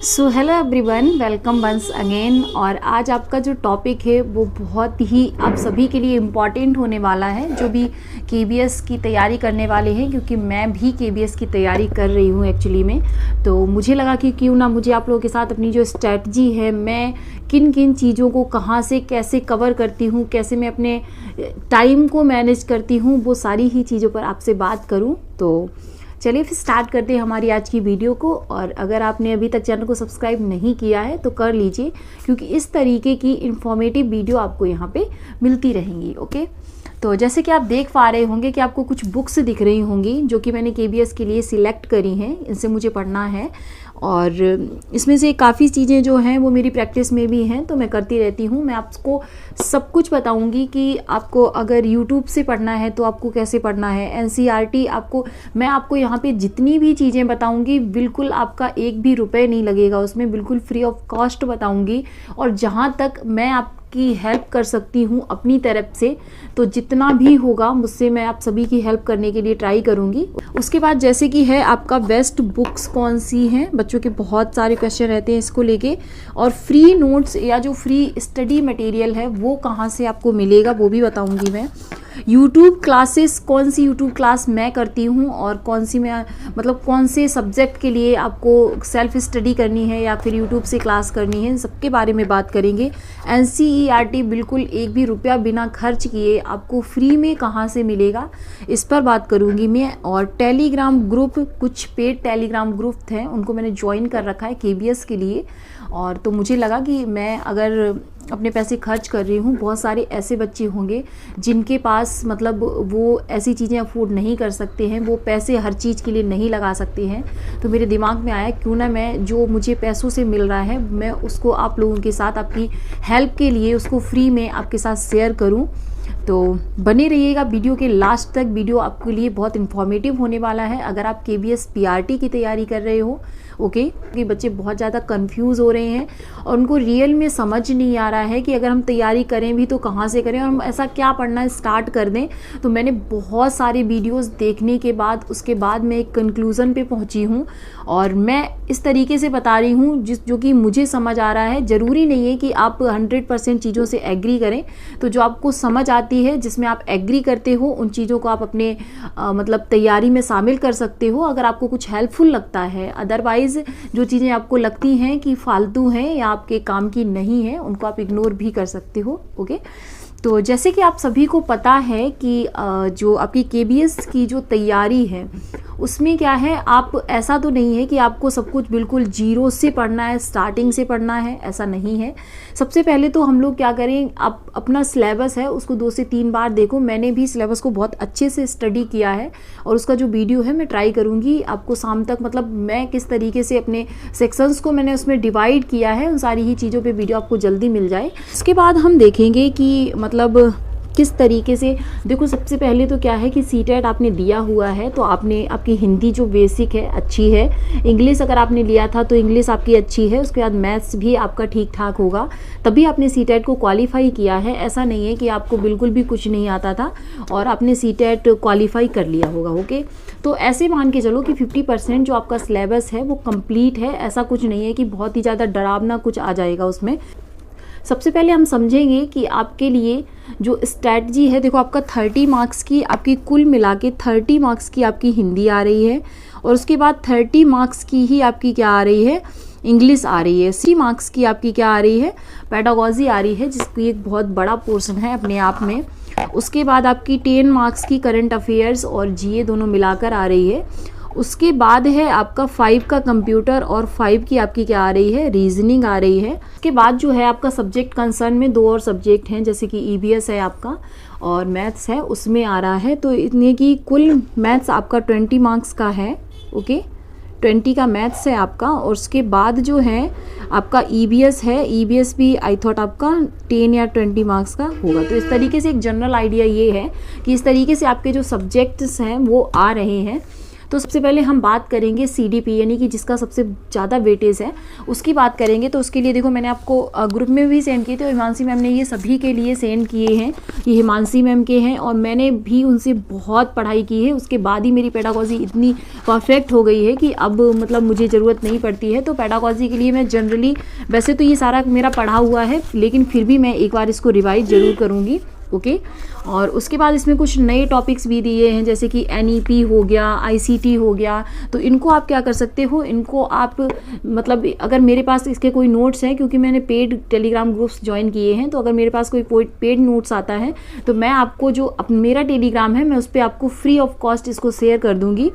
सो hello everyone, welcome once again. और आज आपका जो टॉपिक है वो बहुत ही आप सभी के लिए इम्पॉर्टेंट होने वाला है, जो भी केबीएस की तैयारी करने वाले हैं, क्योंकि मैं भी केबीएस की तैयारी कर रही हूँ एक्चुअली में। तो मुझे लगा कि क्यों ना मुझे आप लोगों के साथ अपनी जो स्ट्रैटेजी है, मैं किन किन चीज़ों को कहाँ से कैसे कवर करती हूँ, कैसे मैं अपने टाइम को मैनेज करती हूँ, वो सारी ही चीज़ों पर आपसे बात करूँ। तो चलिए फिर स्टार्ट करते हैं हमारी आज की वीडियो को। और अगर आपने अभी तक चैनल को सब्सक्राइब नहीं किया है तो कर लीजिए, क्योंकि इस तरीके की इंफॉर्मेटिव वीडियो आपको यहाँ पे मिलती रहेंगी। ओके, तो जैसे कि आप देख पा रहे होंगे कि आपको कुछ बुक्स दिख रही होंगी जो कि मैंने केबीएस के लिए सिलेक्ट करी हैं, इनसे मुझे पढ़ना है। और इसमें से काफ़ी चीज़ें जो हैं वो मेरी प्रैक्टिस में भी हैं, तो मैं करती रहती हूँ। मैं आपको सब कुछ बताऊँगी कि आपको अगर यूट्यूब से पढ़ना है तो आपको कैसे पढ़ना है, एनसीईआरटी मैं आपको यहाँ पे जितनी भी चीज़ें बताऊँगी बिल्कुल आपका एक भी रुपए नहीं लगेगा उसमें, बिल्कुल फ्री ऑफ कॉस्ट बताऊँगी। और जहाँ तक मैं आपकी हेल्प कर सकती हूँ अपनी तरफ से, तो जितना भी होगा मुझसे मैं आप सभी की हेल्प करने के लिए ट्राई करूँगी। उसके बाद जैसे कि है आपका बेस्ट बुक्स कौन सी हैं, बच्चों के बहुत सारे क्वेश्चन रहते हैं इसको लेके। और फ्री नोट्स या जो फ्री स्टडी मटेरियल है वो कहाँ से आपको मिलेगा वो भी बताऊँगी मैं। यूट्यूब क्लासेस, कौन सी यूट्यूब क्लास मैं करती हूँ और कौन सी मैं मतलब कौन से सब्जेक्ट के लिए आपको सेल्फ स्टडी करनी है या फिर यूट्यूब से क्लास करनी है, इन सबके बारे में बात करेंगे। एनसीईआरटी बिल्कुल एक भी रुपया बिना खर्च किए आपको फ्री में कहाँ से मिलेगा, इस पर बात करूँगी मैं। और टेलीग्राम ग्रुप, कुछ पेड टेलीग्राम ग्रुप हैं, उनको मैंने ज्वाइन कर रखा है केबीएस के लिए। और तो मुझे लगा कि मैं अगर अपने पैसे खर्च कर रही हूँ, बहुत सारे ऐसे बच्चे होंगे जिनके पास मतलब वो ऐसी चीज़ें अफोर्ड नहीं कर सकते हैं, वो पैसे हर चीज़ के लिए नहीं लगा सकते हैं। तो मेरे दिमाग में आया क्यों ना मैं जो मुझे पैसों से मिल रहा है मैं उसको आप लोगों के साथ आपकी हेल्प के लिए उसको फ्री में आपके साथ शेयर करूँ। तो बने रहिएगा वीडियो के लास्ट तक, वीडियो आपके लिए बहुत इन्फॉर्मेटिव होने वाला है। अगर आप केबीएस पीआरटी की तैयारी कर रहे हो, ओके, कि बच्चे बहुत ज़्यादा कंफ्यूज हो रहे हैं और उनको रियल में समझ नहीं आ रहा है कि अगर हम तैयारी करें भी तो कहाँ से करें और हम ऐसा क्या पढ़ना स्टार्ट कर दें। तो मैंने बहुत सारे वीडियोस देखने के बाद उसके बाद मैं एक कंक्लूज़न पे पहुँची हूँ और मैं इस तरीके से बता रही हूँ जो कि मुझे समझ आ रहा है। ज़रूरी नहीं है कि आप 100% चीज़ों से एग्री करें, तो जो आपको समझ आती है, जिसमें आप एग्री करते हो, उन चीज़ों को आप अपने मतलब तैयारी में शामिल कर सकते हो अगर आपको कुछ हेल्पफुल लगता है। अदरवाइज जो चीज़ें आपको लगती हैं कि फालतू हैं या आपके काम की नहीं है, उनको आप इग्नोर भी कर सकते हो। ओके, तो जैसे कि आप सभी को पता है कि जो आपकी केबीएस की जो तैयारी है उसमें क्या है, आप ऐसा तो नहीं है कि आपको सब कुछ बिल्कुल जीरो से पढ़ना है, स्टार्टिंग से पढ़ना है, ऐसा नहीं है। सबसे पहले तो हम लोग क्या करें, आप अपना सिलेबस है उसको 2 से 3 बार देखो। मैंने भी सिलेबस को बहुत अच्छे से स्टडी किया है और उसका जो वीडियो है मैं ट्राई करूँगी आपको शाम तक, मतलब मैं किस तरीके से अपने सेक्शंस को मैंने उसमें डिवाइड किया है, उन सारी ही चीज़ों पर वीडियो आपको जल्दी मिल जाए। उसके बाद हम देखेंगे कि मतलब किस तरीके से, देखो सबसे पहले तो क्या है कि सीटेट आपने दिया हुआ है तो आपकी हिंदी जो बेसिक है अच्छी है। इंग्लिश अगर आपने लिया था तो इंग्लिश आपकी अच्छी है। उसके बाद मैथ्स भी आपका ठीक ठाक होगा, तभी आपने सीटेट को क्वालिफाई किया है। ऐसा नहीं है कि आपको बिल्कुल भी कुछ नहीं आता था और आपने सीटेट क्वालिफाई कर लिया होगा। ओके, तो ऐसे मान के चलो कि 50% जो आपका सिलेबस है वो कंप्लीट है। ऐसा कुछ नहीं है कि बहुत ही ज़्यादा डरावना कुछ आ जाएगा उसमें। सबसे पहले हम समझेंगे कि आपके लिए जो स्ट्रैटेजी है, देखो आपका 30 मार्क्स की, आपकी कुल मिला के 30 मार्क्स की आपकी हिंदी आ रही है और उसके बाद 30 मार्क्स की ही आपकी क्या आ रही है, इंग्लिश आ रही है। 60 मार्क्स की आपकी क्या आ रही है, पेडागोजी आ रही है, जिसकी एक बहुत बड़ा पोर्शन है अपने आप में। उसके बाद आपकी 10 मार्क्स की करंट अफेयर्स और जीए दोनों मिलाकर आ रही है। उसके बाद है आपका 5 का कंप्यूटर और 5 की आपकी क्या आ रही है, रीजनिंग आ रही है। उसके बाद जो है आपका सब्जेक्ट कंसर्न में 2 और सब्जेक्ट हैं, जैसे कि ईवीएस है आपका और मैथ्स है, उसमें आ रहा है। तो इतने की कुल मैथ्स आपका 20 मार्क्स का है। ओके, 20 का मैथ्स है आपका। और उसके बाद जो है आपका ईवीएस है, ईवीएस भी आई थॉट आपका 10 या 20 मार्क्स का होगा। तो इस तरीके से एक जनरल आइडिया ये है कि इस तरीके से आपके जो सब्जेक्ट्स हैं वो आ रहे हैं। तो सबसे पहले हम बात करेंगे CDP यानी कि जिसका सबसे ज़्यादा वेटेज है उसकी बात करेंगे। तो उसके लिए देखो मैंने आपको ग्रुप में भी सेंड किए थे और हिमांशी मैम ने ये सभी के लिए सेंड किए हैं। ये हिमांशी मैम के हैं और मैंने भी उनसे बहुत पढ़ाई की है, उसके बाद ही मेरी पेडागॉजी इतनी परफेक्ट हो गई है कि अब मतलब मुझे ज़रूरत नहीं पड़ती है। तो पेडागॉजी के लिए मैं जनरली, वैसे तो ये सारा मेरा पढ़ा हुआ है लेकिन फिर भी मैं एक बार इसको रिवाइज ज़रूर करूँगी। ओके और उसके बाद इसमें कुछ नए टॉपिक्स भी दिए हैं जैसे कि NEP हो गया, ICT हो गया। तो इनको आप क्या कर सकते हो, इनको आप मतलब अगर मेरे पास इसके कोई नोट्स हैं, क्योंकि मैंने पेड टेलीग्राम ग्रुप्स ज्वाइन किए हैं, तो अगर मेरे पास कोई पेड नोट्स आता है तो मैं आपको जो मेरा टेलीग्राम है मैं उस पर आपको फ्री ऑफ कॉस्ट इसको शेयर कर दूँगी।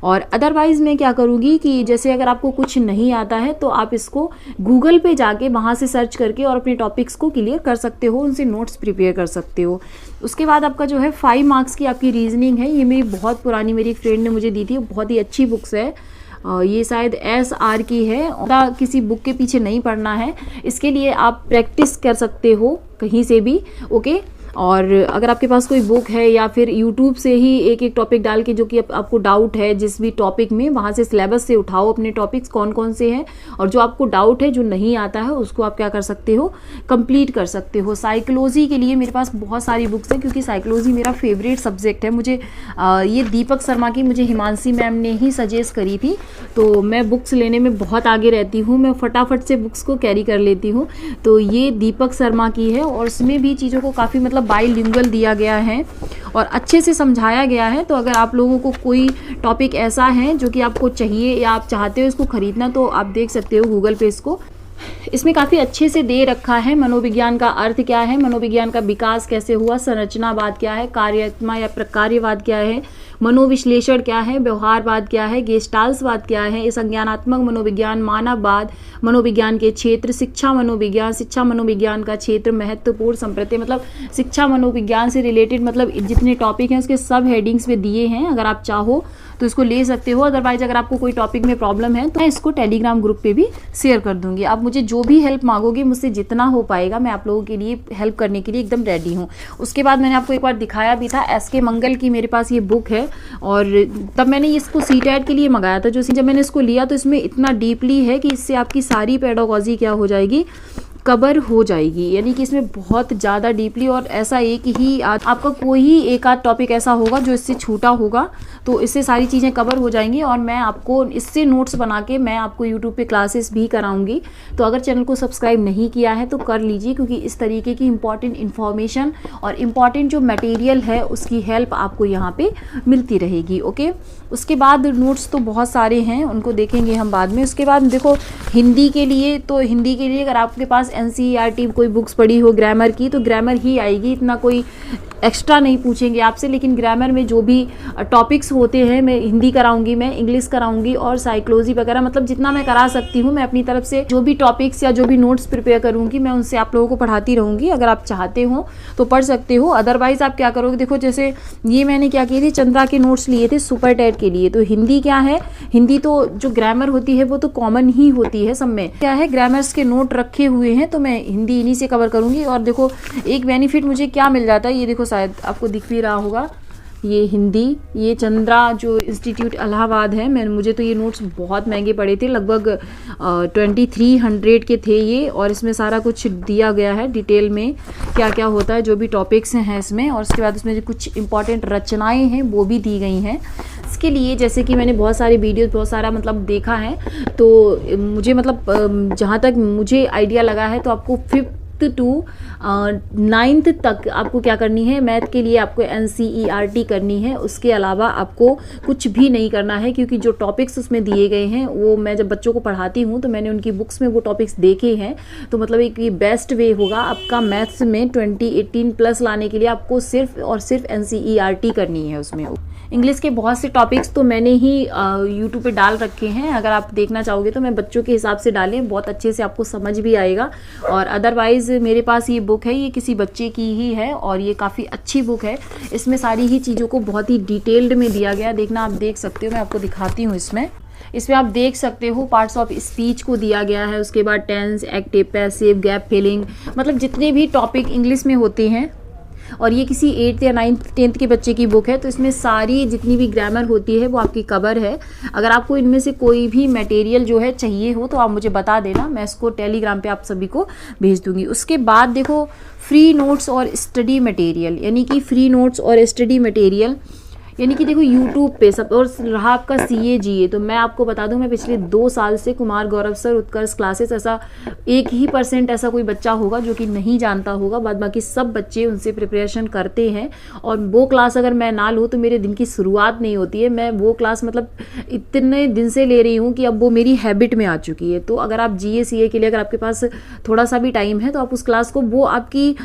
और अदरवाइज़ मैं क्या करूँगी कि जैसे अगर आपको कुछ नहीं आता है तो आप इसको गूगल पे जाके वहाँ से सर्च करके और अपने टॉपिक्स को क्लियर कर सकते हो, उनसे नोट्स प्रिपेयर कर सकते हो। उसके बाद आपका जो है 5 मार्क्स की आपकी रीजनिंग है, ये मेरी बहुत पुरानी मेरी एक फ्रेंड ने मुझे दी थी, बहुत ही अच्छी बुक्स है। ये शायद SR की है, किसी बुक के पीछे नहीं पढ़ना है, इसके लिए आप प्रैक्टिस कर सकते हो कहीं से भी। ओके और अगर आपके पास कोई बुक है या फिर यूट्यूब से ही एक एक टॉपिक डाल के जो कि आपको डाउट है जिस भी टॉपिक में, वहाँ से सिलेबस से उठाओ अपने टॉपिक्स कौन कौन से हैं, और जो आपको डाउट है जो नहीं आता है उसको आप क्या कर सकते हो, कंप्लीट कर सकते हो। साइकोलॉजी के लिए मेरे पास बहुत सारी बुक्स हैं क्योंकि साइकोलॉजी मेरा फेवरेट सब्जेक्ट है। मुझे ये दीपक शर्मा की मुझे हिमांशी मैम ने ही सजेस्ट करी थी, तो मैं बुक्स लेने में बहुत आगे रहती हूँ, मैं फटाफट से बुक्स को कैरी कर लेती हूँ। तो ये दीपक शर्मा की है और उसमें भी चीज़ों को काफ़ी मतलब बाइलिंगुअल दिया गया है और अच्छे से समझाया गया है। तो अगर आप लोगों को कोई टॉपिक ऐसा है जो कि आपको चाहिए या आप चाहते हो इसको खरीदना, तो आप देख सकते हो गूगल पे इसको, इसमें काफ़ी अच्छे से दे रखा है। मनोविज्ञान का अर्थ क्या है, मनोविज्ञान का विकास कैसे हुआ, संरचनावाद क्या है, कार्यात्मा या प्रकार्यवाद क्या है, मनोविश्लेषण क्या है, व्यवहारवाद क्या है, गेस्टाल्टवाद क्या है, संज्ञानात्मक मनोविज्ञान, मानववाद, मनोविज्ञान के क्षेत्र, शिक्षा मनोविज्ञान, शिक्षा मनोविज्ञान का क्षेत्र, महत्वपूर्ण संप्रति, मतलब शिक्षा मनोविज्ञान से रिलेटेड मतलब जितने टॉपिक हैं उसके सब हेडिंग्स में दिए हैं। अगर आप चाहो तो इसको ले सकते हो, अदरवाइज अगर आपको कोई टॉपिक में प्रॉब्लम है तो मैं इसको टेलीग्राम ग्रुप पे भी शेयर कर दूंगी। आप मुझे जो भी हेल्प मांगोगे, मुझसे जितना हो पाएगा मैं आप लोगों के लिए हेल्प करने के लिए एकदम रेडी हूँ। उसके बाद मैंने आपको एक बार दिखाया भी था, SK मंगल की मेरे पास ये बुक है और तब मैंने इसको CTET के लिए मंगाया था। जब मैंने इसको लिया तो इसमें इतना डीपली है कि इससे आपकी सारी पेडागॉजी क्या हो जाएगी, कवर हो जाएगी। यानी कि इसमें बहुत ज़्यादा डीपली, और ऐसा एक ही आपका कोई एक आध टॉपिक ऐसा होगा जो इससे छूटा होगा, तो इससे सारी चीज़ें कवर हो जाएंगी। और मैं आपको इससे नोट्स बना के मैं आपको यूट्यूब पे क्लासेस भी कराऊंगी। तो अगर चैनल को सब्सक्राइब नहीं किया है तो कर लीजिए, क्योंकि इस तरीके की इंपॉर्टेंट इन्फॉर्मेशन और इम्पॉर्टेंट जो मटेरियल है उसकी हेल्प आपको यहाँ पे मिलती रहेगी। ओके उसके बाद नोट्स तो बहुत सारे हैं, उनको देखेंगे हम बाद में। उसके बाद देखो हिंदी के लिए, तो हिंदी के लिए अगर आपके पास NCERT कोई बुक्स पढ़ी हो ग्रामर की, तो ग्रामर ही आएगी, इतना कोई एक्स्ट्रा नहीं पूछेंगे आपसे। लेकिन ग्रामर में जो भी टॉपिक्स होते हैं मैं हिंदी कराऊंगी, मैं इंग्लिश कराऊंगी और साइकोलॉजी वगैरह, मतलब जितना मैं करा सकती हूँ मैं अपनी तरफ से जो भी टॉपिक्स या जो भी नोट्स प्रिपेयर करूँगी मैं उनसे आप लोगों को पढ़ाती रहूँगी। अगर आप चाहते हो तो पढ़ सकते हो, अदरवाइज आप क्या करोगे, देखो जैसे ये मैंने क्या किए थे, चंद्रा के नोट्स लिए थे सुपर टेट के लिए। तो हिंदी क्या है, हिंदी तो जो ग्रामर होती है वो तो कॉमन ही होती है सब में, क्या है ग्रामर्स के नोट रखे हुए हैं, तो मैं हिंदी इन्हीं से कवर करूँगी। और देखो एक बेनिफिट मुझे क्या मिल जाता है, ये देखो शायद आपको दिख भी रहा होगा, ये हिंदी, ये चंद्रा जो इंस्टीट्यूट इलाहाबाद है, मुझे तो ये नोट्स बहुत महंगे पड़े थे, लगभग 2300 के थे ये। और इसमें सारा कुछ दिया गया है डिटेल में क्या क्या होता है, जो भी टॉपिक्स हैं इसमें। और उसके बाद उसमें जो कुछ इंपॉर्टेंट रचनाएं हैं वो भी दी गई हैं इसके लिए। जैसे कि मैंने बहुत सारे वीडियोस बहुत सारा मतलब देखा है, तो मुझे मतलब जहाँ तक मुझे आइडिया लगा है, तो आपको 5th to 9th तक आपको क्या करनी है, मैथ के लिए आपको NCERT करनी है। उसके अलावा आपको कुछ भी नहीं करना है, क्योंकि जो टॉपिक्स उसमें दिए गए हैं वो मैं जब बच्चों को पढ़ाती हूँ तो मैंने उनकी बुक्स में वो टॉपिक्स देखे हैं। तो मतलब एक ये बेस्ट वे होगा आपका मैथ्स में 2018 प्लस लाने के लिए, आपको सिर्फ और सिर्फ NCERT करनी है उसमें। इंग्लिश के बहुत से टॉपिक्स तो मैंने ही यूट्यूब पे डाल रखे हैं, अगर आप देखना चाहोगे तो मैं बच्चों के हिसाब से डालें, बहुत अच्छे से आपको समझ भी आएगा। और अदरवाइज़ मेरे पास ये बुक है, ये किसी बच्चे की ही है और ये काफ़ी अच्छी बुक है। इसमें सारी ही चीज़ों को बहुत ही डिटेल्ड में दिया गया, देखना आप देख सकते हो, मैं आपको दिखाती हूँ। इसमें आप देख सकते हो पार्ट्स ऑफ स्पीच को दिया गया है, उसके बाद tense, active, passive, gap filling, मतलब जितने भी टॉपिक इंग्लिश में होते हैं और ये किसी 8th या 9th 10th के बच्चे की बुक है, तो इसमें सारी जितनी भी ग्रामर होती है वो आपकी कवर है। अगर आपको इनमें से कोई भी मटेरियल जो है चाहिए हो तो आप मुझे बता देना, मैं इसको टेलीग्राम पे आप सभी को भेज दूंगी। उसके बाद देखो फ्री नोट्स और स्टडी मटेरियल, यानी कि फ्री नोट्स और स्टडी मटेरियल यानी कि देखो यूट्यूब पे सब। और रहा आपका CA GA, तो मैं आपको बता दूं मैं पिछले 2 साल से कुमार गौरव सर उत्कर्ष क्लासेस, ऐसा 1% ऐसा कोई बच्चा होगा जो कि नहीं जानता होगा, बाद बाकी सब बच्चे उनसे प्रिपरेशन करते हैं। और वो क्लास अगर मैं ना लूँ तो मेरे दिन की शुरुआत नहीं होती है। मैं वो क्लास मतलब इतने दिन से ले रही हूँ कि अब वो मेरी हैबिट में आ चुकी है। तो अगर आप GA CA के लिए अगर आपके पास थोड़ा सा भी टाइम है तो आप उस क्लास को, वो आपकी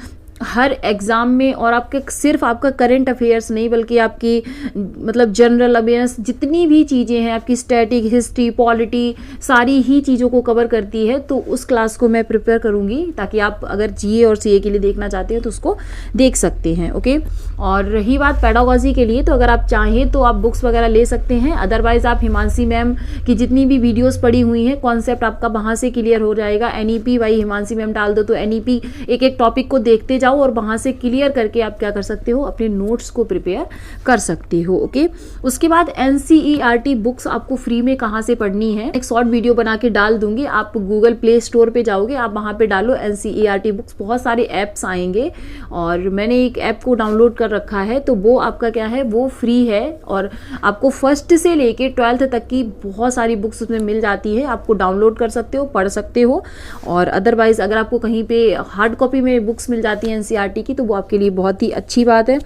हर एग्ज़ाम में, और आपके सिर्फ आपका करंट अफेयर्स नहीं बल्कि आपकी मतलब जनरल अवेयरनेस जितनी भी चीज़ें हैं, आपकी स्टैटिक, हिस्ट्री, पॉलिटी, सारी ही चीज़ों को कवर करती है। तो उस क्लास को मैं प्रिपेयर करूँगी ताकि आप अगर GA और CA के लिए देखना चाहते हैं तो उसको देख सकते हैं। ओके, और रही बात पेडागोजी के लिए, तो अगर आप चाहें तो आप बुक्स वगैरह ले सकते हैं। अदरवाइज़ आप हिमांशी मैम की जितनी भी वीडियोज़ पड़ी हुई हैं, कॉन्सेप्ट आपका वहाँ से क्लियर हो जाएगा। NEP वाई हिमांशी मैम डाल दो तो NEP एक एक टॉपिक को देखते जाओ और वहां से क्लियर करके आप क्या कर सकते हो, अपने नोट्स को प्रिपेयर कर सकते हो। ओके, उसके बाद NCERT बुक्स आपको फ्री में कहां से पढ़नी है, एक शॉर्ट वीडियो बना के डाल दूंगी। आप गूगल प्ले स्टोर पे जाओगे, आप वहां पे डालो NCERT बुक्स, बहुत सारे ऐप्स आएंगे और मैंने एक ऐप को डाउनलोड कर रखा है। तो वो आपका क्या है, वो फ्री है और आपको 1st से लेके 12th तक की बहुत सारी बुक्स उसमें मिल जाती है। आपको डाउनलोड कर सकते हो, पढ़ सकते हो। और अदरवाइज अगर आपको कहीं पे हार्ड कॉपी में बुक्स मिल जाती है NCERT की, तो वो आपके लिए बहुत ही अच्छी बात है।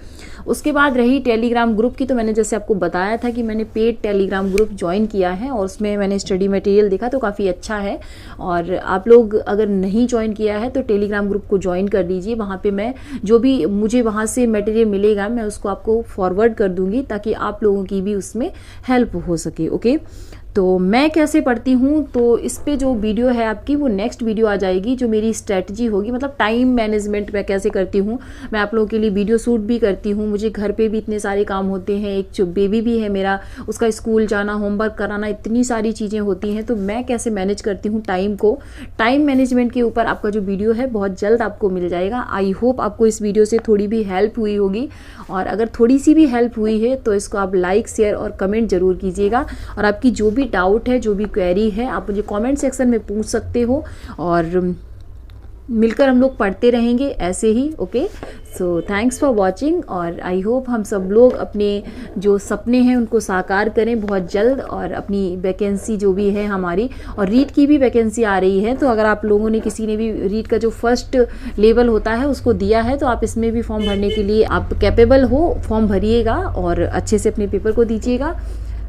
उसके बाद रही टेलीग्राम ग्रुप की, तो मैंने जैसे आपको बताया था कि मैंने पेड टेलीग्राम ग्रुप ज्वाइन किया है और उसमें मैंने स्टडी मटेरियल देखा तो काफ़ी अच्छा है। और आप लोग अगर नहीं ज्वाइन किया है तो टेलीग्राम ग्रुप को ज्वाइन कर दीजिए। वहाँ पे मैं जो भी मुझे वहाँ से मटेरियल मिलेगा मैं उसको आपको फॉरवर्ड कर दूँगी ताकि आप लोगों की भी उसमें हेल्प हो सके। ओके, तो मैं कैसे पढ़ती हूँ, तो इस पे जो वीडियो है आपकी वो नेक्स्ट वीडियो आ जाएगी, जो मेरी स्ट्रेटजी होगी, मतलब टाइम मैनेजमेंट मैं कैसे करती हूँ। मैं आप लोगों के लिए वीडियो शूट भी करती हूँ, मुझे घर पे भी इतने सारे काम होते हैं, एक बेबी भी है मेरा, उसका स्कूल जाना, होमवर्क कराना, इतनी सारी चीज़ें होती हैं। तो मैं कैसे मैनेज करती हूँ टाइम को, टाइम मैनेजमेंट के ऊपर आपका जो वीडियो है बहुत जल्द आपको मिल जाएगा। आई होप आपको इस वीडियो से थोड़ी भी हेल्प हुई होगी, और अगर थोड़ी सी भी हेल्प हुई है तो इसको आप लाइक, शेयर और कमेंट जरूर कीजिएगा। और आपकी जो भी डाउट है, जो भी क्वेरी है, आप मुझे कमेंट सेक्शन में पूछ सकते हो और मिलकर हम लोग पढ़ते रहेंगे ऐसे ही। Okay, so thanks for watching, और आई होप हम सब लोग अपने जो सपने हैं उनको साकार करें बहुत जल्द, और अपनी वैकेंसी जो भी है हमारी, और रीट की भी वैकेंसी आ रही है। तो अगर आप लोगों ने किसी ने भी रीट का जो फर्स्ट लेवल होता है उसको दिया है तो आप इसमें भी फॉर्म भरने के लिए आप कैपेबल हो, फॉर्म भरिएगा और अच्छे से अपने पेपर को दीजिएगा।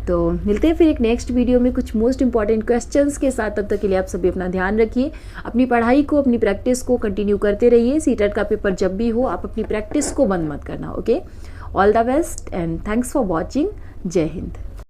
तो मिलते हैं फिर एक नेक्स्ट वीडियो में कुछ मोस्ट इंपॉर्टेंट क्वेश्चंस के साथ। तब तक के लिए आप सभी अपना ध्यान रखिए, अपनी पढ़ाई को, अपनी प्रैक्टिस को कंटिन्यू करते रहिए। सीटेट का पेपर जब भी हो आप अपनी प्रैक्टिस को बंद मत करना। Okay, all the best and thanks for watching. जय हिंद।